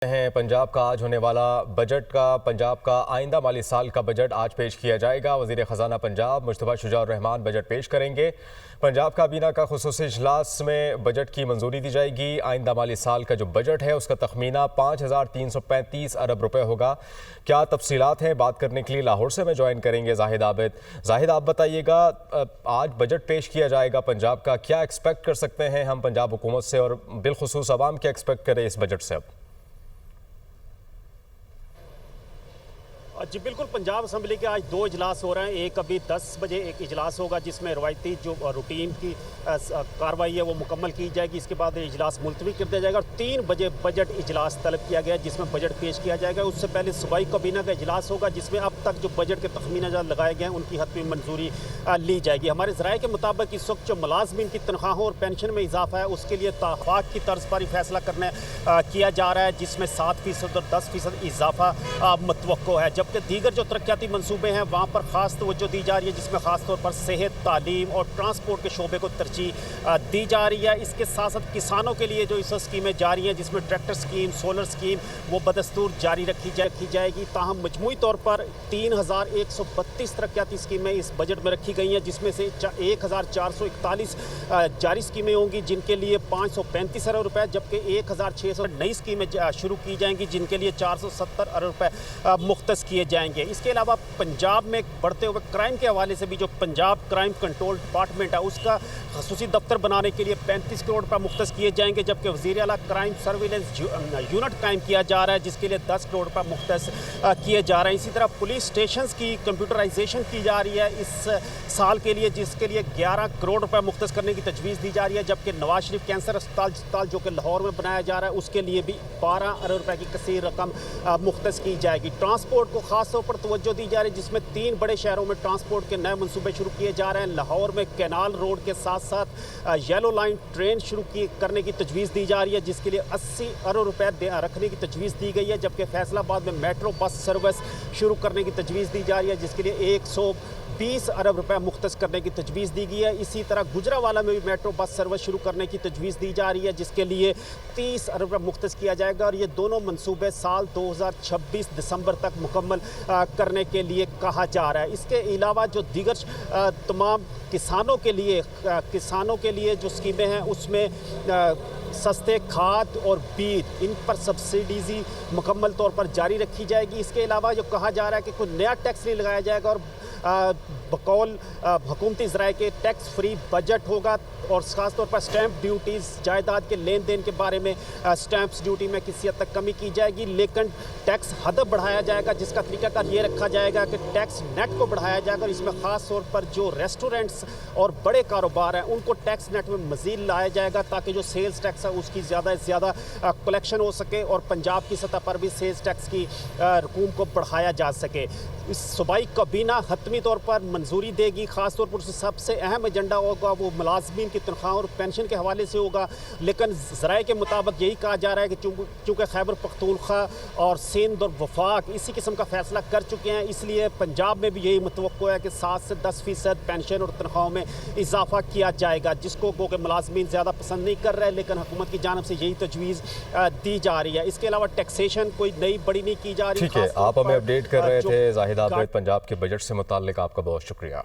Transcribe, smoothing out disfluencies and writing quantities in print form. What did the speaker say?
हैं पंजाब का आज होने वाला पंजाब का आइंदा माली साल का बजट आज पेश किया जाएगा। वज़ीर ख़ज़ाना पंजाब मुस्तफ़ा शुजा उर रहमान बजट पेश करेंगे। पंजाब काबीना का खुसूसी इजलास में बजट की मंजूरी दी जाएगी। आइंदा माली साल का जो बजट है उसका तखमीना 5335 अरब रुपए होगा। क्या तफसीलात हैं, बात करने के लिए लाहौर से मैं ज्वाइन करेंगे जाहिद आबिद। जाहिद, आप बताइएगा, आज बजट पेश किया जाएगा पंजाब का, क्या एक्सपेक्ट कर सकते हैं हम पंजाब हुकूमत से और बिलखुसूस अवाम क्या एक्सपेक्ट करें इस बजट से? अब जी बिल्कुल, पंजाब असम्बली के आज दो इजलास हो रहे हैं। एक अभी 10 बजे एक इजलास होगा जिसमें रवायती जो रूटीन की कार्रवाई है वो मुकम्मल की जाएगी। इसके बाद इजलास मुलतवी कर दिया जाएगा और 3 बजे बजट इजलास तलब किया गया है जिसमें बजट पेश किया जाएगा। उससे पहले सूबाई काबीना का इजलास होगा जिसमें अब तक जो बजट के तखमीना लगाए गए हैं उनकी हतमी मंजूरी ली जाएगी। हमारे ज़राए के मुताबिक इस वक्त जो मुलाजमीन की तनख्वाहों और पेंशन में इजाफा है उसके लिए तहफ़्फ़ुज़ की तर्ज पर ही फैसला किया जा रहा है, जिसमें 7% और 10% इजाफा मतवक्को है। जबकि दीगर जो तरक्याती मंसूबे हैं वहाँ पर ख़ास तवज्जो दी जा रही है, जिसमें ख़ास तौर पर सेहत, तालीम और ट्रांसपोर्ट के शोबे को तरजीह दी जा रही है। इसके साथ साथ किसानों के लिए जो इस स्कीमें जारी हैं, जिसमें ट्रैक्टर स्कीम, सोलर स्कीम, वो बदस्तूर जारी रखी जाएगी। ताहम मजमूई तौर पर 3132 तरक्याती स्कीमें इस बजट में रखी गई हैं, जिसमें से 1441 जारी स्कीमें होंगी जिनके लिए 535 अरब रुपये, जबकि 1600 नई स्कीमें शुरू की जाएंगी जिनके लिए 470 अरब रुपये मुख्तस किए जाएंगे। इसके अलावा पंजाब में बढ़ते हुए क्राइम के हवाले से भी जो पंजाब क्राइम कंट्रोल डिपार्टमेंट है उसका खसूसी दफ्तर बनाने के लिए 35 करोड़ रुपये मुख्तस किए जाएंगे, जबकि वज़ीर आला क्राइम सर्विलेंस यूनिट कायम किया जा रहा है जिसके लिए 10 करोड़ रुपये मुख्तस किए जा रहे हैं। इसी तरह पुलिस स्टेशन की कंप्यूटराइजेशन की जा रही है इस साल के लिए, जिसके लिए 11 करोड़ रुपये मुख्तस करने की तजवीज़ दी जा रही है, जबकि नवाज शरीफ कैंसर अस्पताल जो कि लाहौर में बनाया जा रहा है उसके लिए भी 12 अरब रुपये की कसीर रकम मुख्तस की जाएगी। ट्रांसपोर्ट को खास तौर पर तवज्जो दी जा रही है, जिसमें 3 बड़े शहरों में ट्रांसपोर्ट के नए मनसूबे शुरू किए जा रहे हैं। लाहौर में कैनाल रोड के साथ साथ येलो लाइन ट्रेन शुरू करने की तजवीज़ दी जा रही है जिसके लिए 80 अरब रुपये रखने की तजवीज़ दी गई है, जबकि फैसलाबाद में मेट्रो बस सर्विस शुरू करने की तजवीज़ दी जा रही है जिसके लिए 120 अरब रुपये मुख्तस करने की तजवीज़ दी गई है। इसी तरह गुजरावाला में भी मेट्रो बस सर्विस शुरू करने की तजवीज़ दी जा रही है जिसके लिए 30 अरब रुपये मुख्तस किया जाएगा और ये दोनों मनसूबे साल 2026 दिसंबर तक मुकम्मल करने के लिए कहा जा रहा है। इसके अलावा जो दीगर तमाम किसानों के लिए जो स्कीमें हैं उसमें सस्ते खाद और बीज, इन पर सब्सिडीज़ मुकम्मल तौर पर जारी रखी जाएगी। इसके अलावा जो कहा जा रहा है कि कोई नया टैक्स नहीं लगाया जाएगा और बकौल हुकूमती ज़राए के टैक्स फ्री बजट होगा और ख़ास तौर पर स्टैंप ड्यूटीज़, जायदाद के लेन देन के बारे में स्टैंप्स ड्यूटी में किसी हद तक कमी की जाएगी, लेकिन टैक्स हद बढ़ाया जाएगा जिसका तरीकाकार ये रखा जाएगा कि टैक्स नेट को बढ़ाया जाएगा और इसमें ख़ास तौर पर जो रेस्टोरेंट्स और बड़े कारोबार हैं उनको टैक्स नेट में मज़ीद लाया जाएगा ताकि जो सेल्स टैक्स है उसकी ज़्यादा से ज़्यादा कलेक्शन हो सके और पंजाब की सतह पर भी सेल्स टैक्स की रकूम को बढ़ाया जा सके। इस सूबाई काबीना हतमी तौर पर मंजूरी देगी। ख़ास तौर पर सबसे अहम एजेंडा होगा वो मुलाजमीन की तनख्वाह और पेंशन के हवाले से होगा, लेकिन ज़राए के मुताबिक यही कहा जा रहा है कि चूँकि खैबर पख्तूनख्वा और सिंध और वफाक इसी किस्म का फ़ैसला कर चुके हैं, इसलिए पंजाब में भी यही मुतवक्को है कि 7 से 10% पेंशन और तनख्वाहों में इजाफा किया जाएगा, जिसको कि मुलाजमीन ज़्यादा पसंद नहीं कर रहे, लेकिन हुकूमत की जानिब से यही तजवीज़ दी जा रही है। इसके अलावा टैक्सेशन कोई नई बड़ी नहीं की जा रही। ठीक है, आप हमें अपडेट कर रहे थे जाहिद आबिद पंजाब के बजट से मुताल्लिक, आपका बहुत शुक्रिया।